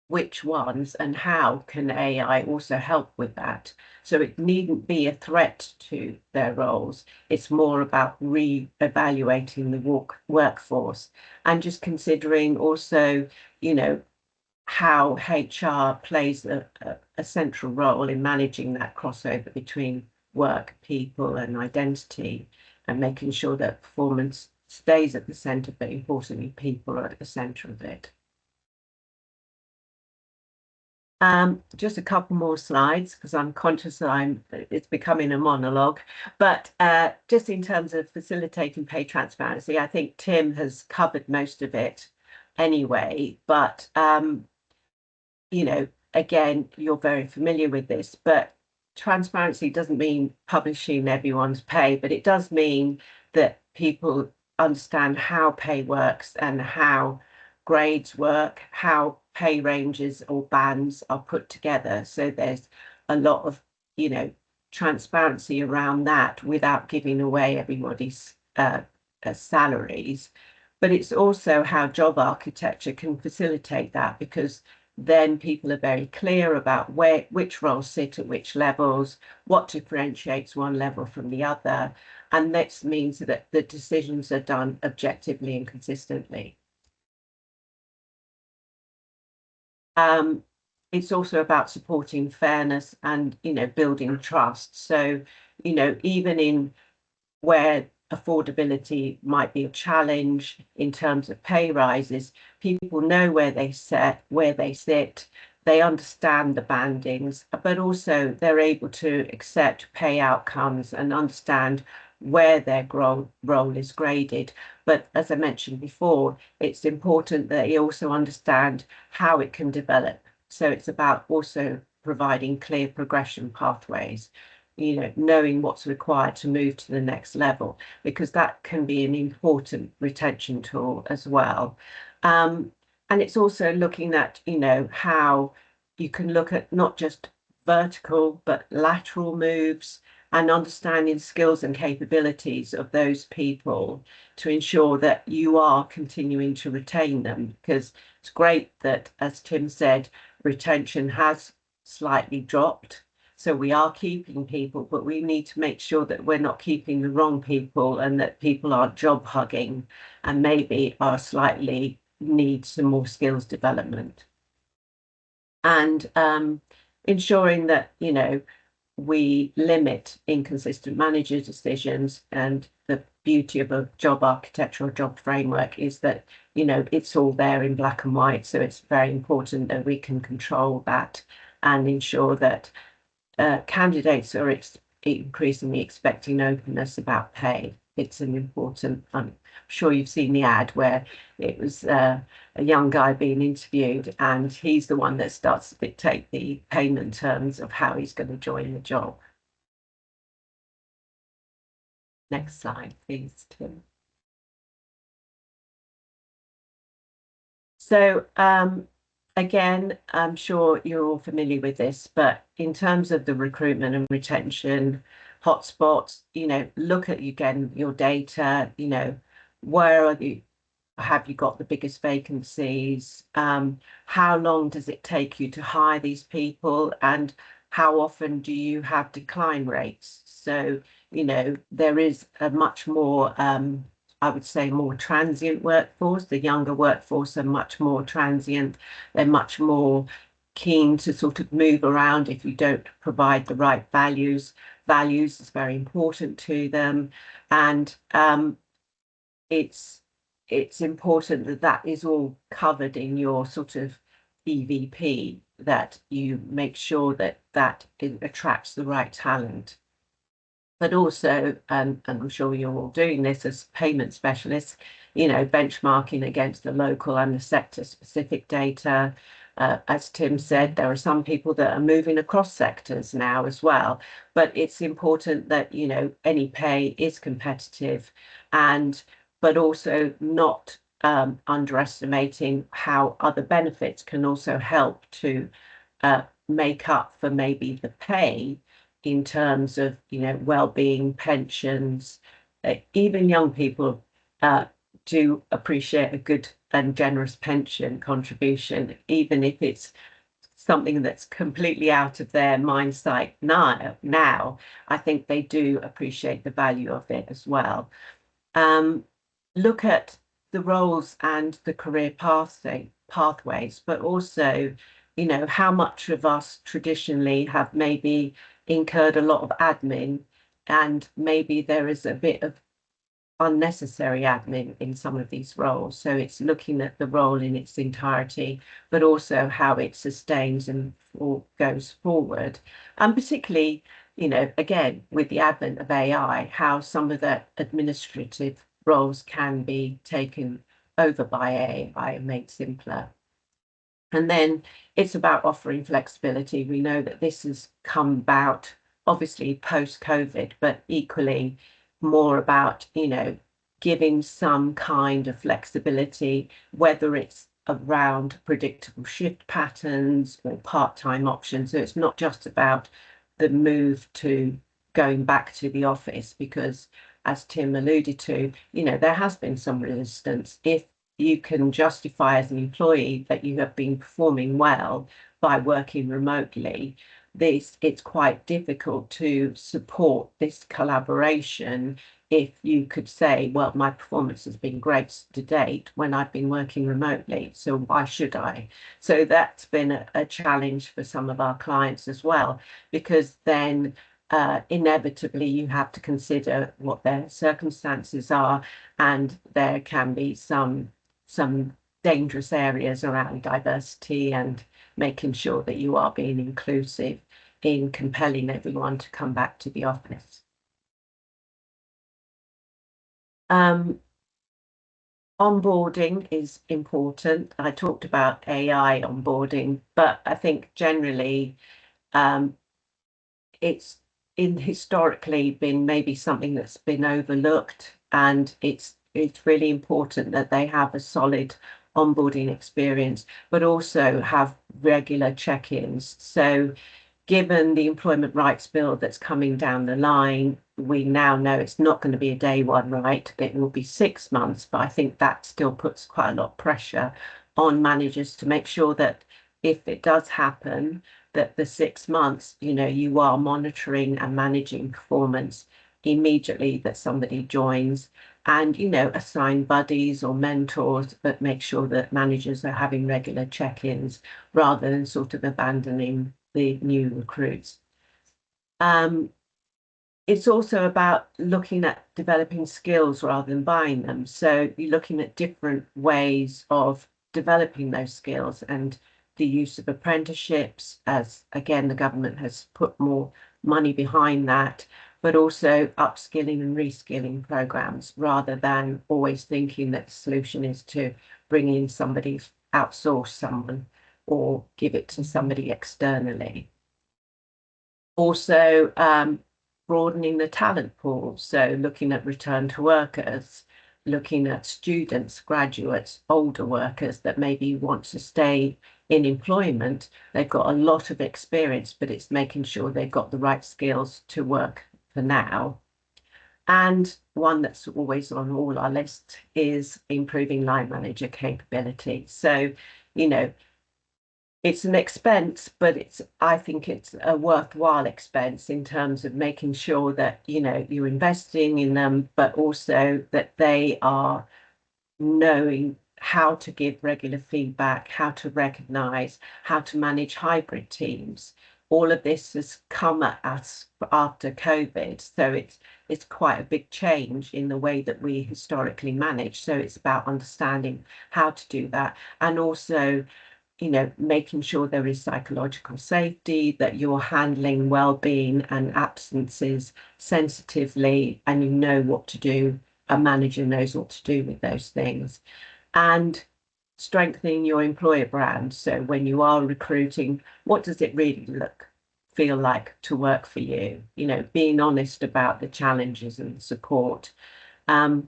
which ones and how can AI also help with that? So it needn't be a threat to their roles. It's more about re-evaluating the workforce and just considering also, how HR plays a central role in managing that crossover between work, people, and identity, and making sure that performance stays at the center, but importantly, people are at the center of it. Just a couple more slides because I'm conscious that it's becoming a monologue. But just in terms of facilitating pay transparency, I think Tim has covered most of it anyway. But again, you're very familiar with this, but transparency doesn't mean publishing everyone's pay, but it does mean that people understand how pay works and how grades work, how pay ranges or bands are put together. So there's a lot of, transparency around that without giving away everybody's salaries. But it's also how job architecture can facilitate that, because then people are very clear about which roles sit at which levels, what differentiates one level from the other. And that means that the decisions are done objectively and consistently. It's also about supporting fairness and, building trust. So, even in where affordability might be a challenge in terms of pay rises, people know where they sit, they understand the bandings, but also they're able to accept pay outcomes and understand where their role is graded. But as I mentioned before, it's important that they also understand how it can develop. So it's about also providing clear progression pathways, knowing what's required to move to the next level, because that can be an important retention tool as well. And it's also looking at, how you can look at not just vertical, but lateral moves, and understanding skills and capabilities of those people to ensure that you are continuing to retain them. Because it's great that, as Tim said, retention has slightly dropped. So we are keeping people, but we need to make sure that we're not keeping the wrong people and that people are job hugging and maybe are slightly need some more skills development. And ensuring that, we limit inconsistent manager decisions. And the beauty of a job architectural job framework is that, it's all there in black and white. So it's very important that we can control that and ensure that candidates are increasingly expecting openness about pay. It's an important, I'm sure you've seen the ad where it was a young guy being interviewed, and he's the one that starts to dictate the payment terms of how he's going to join the job. Next slide, please, Tim. So again, I'm sure you're all familiar with this, but in terms of the recruitment and retention hotspots, look at again your data, where are you, have you got the biggest vacancies? How long does it take you to hire these people? And how often do you have decline rates? So, there is a much more I would say more transient workforce. The younger workforce are much more transient. They're much more keen to sort of move around if you don't provide the right values. Values is very important to them. And it's important that that is all covered in your sort of EVP, that you make sure that it attracts the right talent. But also, and I'm sure you're all doing this as payment specialists, benchmarking against the local and the sector specific data. As Tim said, there are some people that are moving across sectors now as well, but it's important that, any pay is competitive, but also not underestimating how other benefits can also help to make up for maybe the pay in terms of, well-being, pensions. Even young people do appreciate a good and generous pension contribution, even if it's something that's completely out of their mindset now, I think they do appreciate the value of it as well. Look at the roles and the career pathways, but also, how much of us traditionally have maybe incurred a lot of admin, and maybe there is a bit of unnecessary admin in some of these roles. So it's looking at the role in its entirety, but also how it sustains and goes forward. And particularly, again, with the advent of AI, how some of the administrative roles can be taken over by AI and made simpler. And then it's about offering flexibility. We know that this has come about obviously post-COVID, but equally more about, giving some kind of flexibility, whether it's around predictable shift patterns or part-time options. So it's not just about the move to going back to the office, because as Tim alluded to, there has been some resistance. If you can justify as an employee that you have been performing well by working remotely, it's quite difficult to support this collaboration if you could say, well, my performance has been great to date when I've been working remotely, so why should I? So that's been a challenge for some of our clients as well, because then inevitably you have to consider what their circumstances are, and there can be some dangerous areas around diversity and making sure that you are being inclusive in compelling everyone to come back to the office. Onboarding is important. I talked about AI onboarding, but I think generally it's historically been maybe something that's been overlooked, and it's really important that they have a solid onboarding experience, but also have regular check-ins. So given the employment rights bill that's coming down the line, we now know it's not going to be a day one right. It will be 6 months, but I think that still puts quite a lot of pressure on managers to make sure that if it does happen, that the 6 months, you are monitoring and managing performance immediately that somebody joins, and assign buddies or mentors, but make sure that managers are having regular check-ins rather than sort of abandoning the new recruits. It's also about looking at developing skills rather than buying them. So you're looking at different ways of developing those skills, and the use of apprenticeships, as again, the government has put more money behind that, but also upskilling and reskilling programs, rather than always thinking that the solution is to bring in somebody, outsource someone, or give it to somebody externally. Also, broadening the talent pool. So looking at return to workers, looking at students, graduates, older workers that maybe want to stay in employment. They've got a lot of experience, but it's making sure they've got the right skills to work for now. And one that's always on all our lists is improving line manager capability. So, it's an expense, but I think it's a worthwhile expense in terms of making sure that, you're investing in them, but also that they are knowing how to give regular feedback, how to recognize, how to manage hybrid teams. All of this has come at us after COVID. So it's quite a big change in the way that we historically manage. So it's about understanding how to do that, and also making sure there is psychological safety, that you're handling well-being and absences sensitively, and you know what to do. A manager knows what to do with those things. And strengthening your employer brand. So when you are recruiting, what does it really feel like to work for you? Being honest about the challenges and the support. And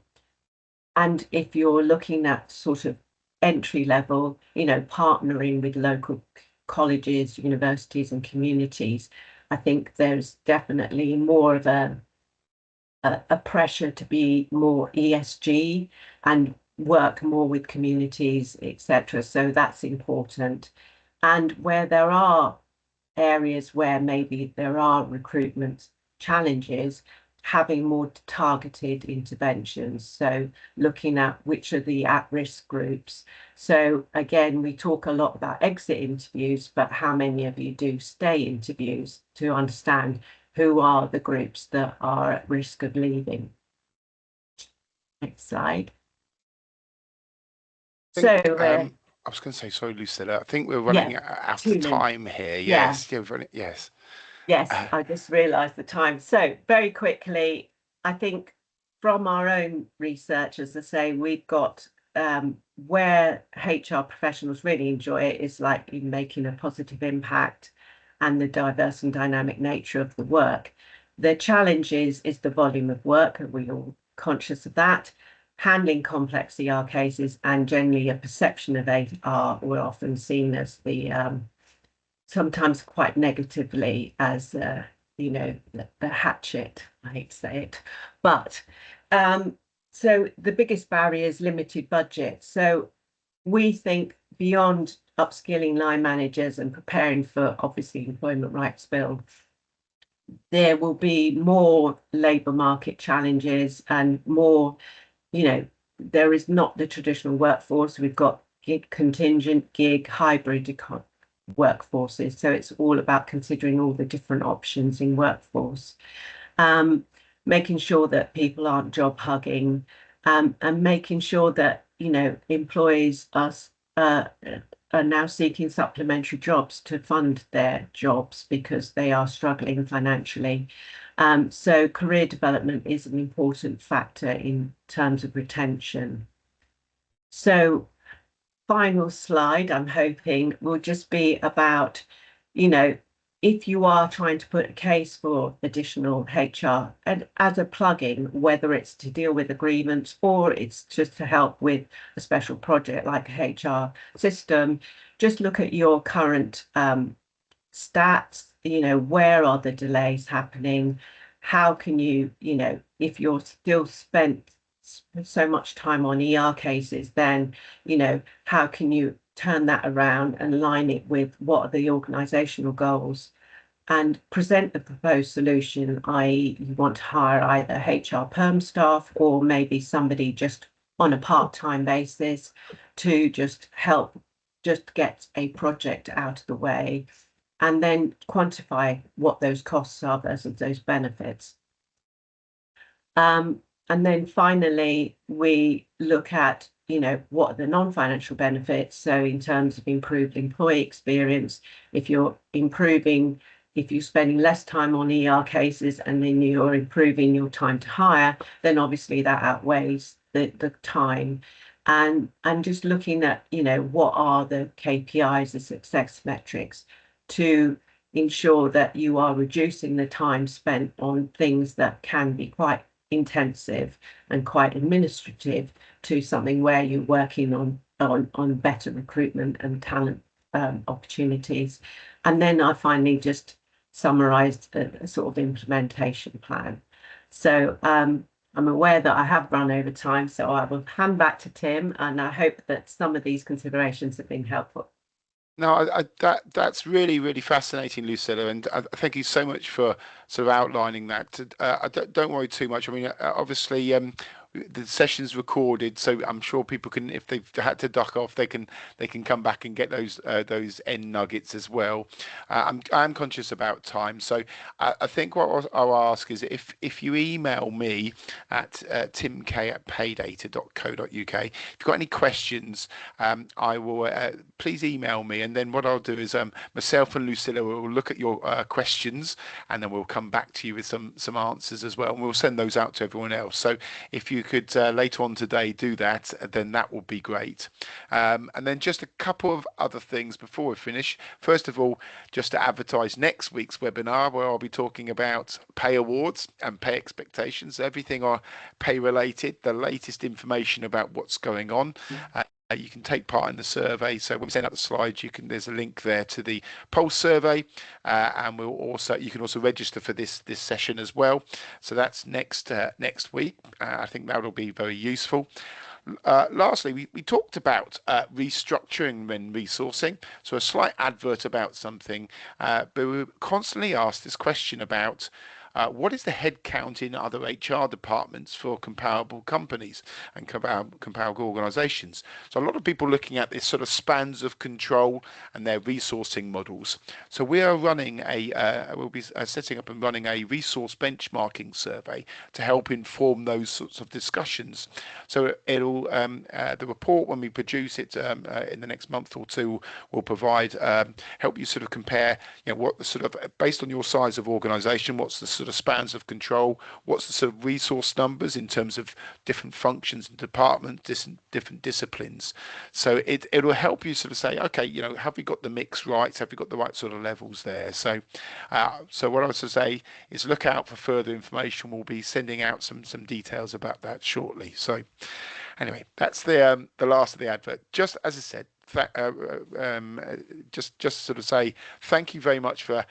if you're looking at sort of entry level, partnering with local colleges, universities and communities, I think there's definitely more of a pressure to be more ESG and work more with communities, etc. So that's important. And where there are areas where maybe there are recruitment challenges, having more targeted interventions. So looking at which are the at-risk groups. So again, we talk a lot about exit interviews, but how many of you do stay interviews to understand who are the groups that are at risk of leaving? Next slide. I was going to say, sorry, Lucilla, I think we're running out of time here. Yes, yes. Yes, I just realised the time. So very quickly, I think from our own research, as I say, we've got where HR professionals really enjoy it is like in making a positive impact and the diverse and dynamic nature of the work. The challenge is the volume of work, and we're all conscious of that. Handling complex ER cases, and generally a perception of HR, we're often seen as the sometimes quite negatively as the hatchet, I hate to say it, but so the biggest barrier is limited budget. So we think beyond upskilling line managers and preparing for obviously employment rights bill, there will be more labour market challenges and more, there is not the traditional workforce. We've got gig, contingent, gig, hybrid workforces. So it's all about considering all the different options in workforce, making sure that people aren't job hugging, and making sure that, employees are now seeking supplementary jobs to fund their jobs because they are struggling financially. So career development is an important factor in terms of retention. So final slide, I'm hoping, will just be about, if you are trying to put a case for additional HR and as a plugin, whether it's to deal with agreements or it's just to help with a special project like a HR system, just look at your current stats, where are the delays happening? How can you, if you're still spent so much time on ER cases, then, how can you turn that around and align it with what are the organizational goals and present the proposed solution, i.e., you want to hire either HR perm staff or maybe somebody just on a part-time basis to just help just get a project out of the way, and then quantify what those costs are versus those benefits. And then finally, we look at, what are the non-financial benefits? So in terms of improved employee experience, if you're spending less time on ER cases and then you're improving your time to hire, then obviously that outweighs the time. And just looking at, what are the KPIs, the success metrics, to ensure that you are reducing the time spent on things that can be quite intensive and quite administrative to something where you're working on better recruitment and talent opportunities. And then I finally just summarized a sort of implementation plan. So I'm aware that I have run over time, so I will hand back to Tim, and I hope that some of these considerations have been helpful. No, that's really, really fascinating, Lucilla, and thank you so much for sort of outlining that. Don't worry too much. I mean, obviously, the session's recorded, so I'm sure people can, if they've had to duck off, they can come back and get those end nuggets as well. I'm conscious about time, so I think what I'll ask is if you email me at timk@paydata.co.uk. If you've got any questions, I will please email me, and then what I'll do is myself and Lucilla will look at your questions, and then we'll come back to you with some answers as well, and we'll send those out to everyone else. So if you could later on today do that, then that would be great. And then just a couple of other things before we finish. First of all, just to advertise next week's webinar, where I'll be talking about pay awards and pay expectations, everything are pay related, the latest information about what's going on. You can take part in the survey. So when we send out the slides, there's a link there to the Pulse survey, and you can also register for this session as well. So that's next week. I think that'll be very useful. Lastly, we talked about restructuring when resourcing. So a slight advert about something, but we constantly asked this question about what is the headcount in other HR departments for comparable companies and comparable organizations? So a lot of people looking at this sort of spans of control and their resourcing models. So we are running we'll be setting up and running a resource benchmarking survey to help inform those sorts of discussions. So it'll the report, when we produce it in the next month or two, will provide help you sort of compare, what the sort of, based on your size of organization, what's the sort of spans of control, what's the sort of resource numbers in terms of different functions and departments, different disciplines. So it'll help you sort of say, okay, have we got the mix right? Have we got the right sort of levels there? So what I was to say is look out for further information. We'll be sending out some details about that shortly. So anyway, that's the last of the advert. Just as I said, just sort of say thank you very much for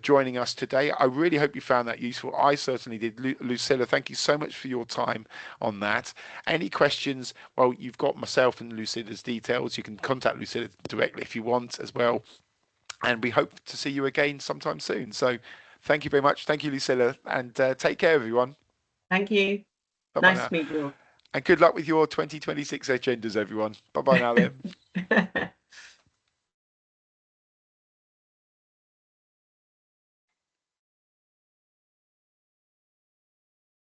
joining us today. I really hope you found that useful. I certainly did. Lucilla, thank you so much for your time on that. Any questions? Well, you've got myself and Lucilla's details. You can contact Lucilla directly if you want as well. And we hope to see you again sometime soon. So thank you very much. Thank you, Lucilla, and take care, everyone. Thank you. Bye-bye Nice now. to meet you all. And good luck with your 2026 agendas, everyone. Bye-bye now then.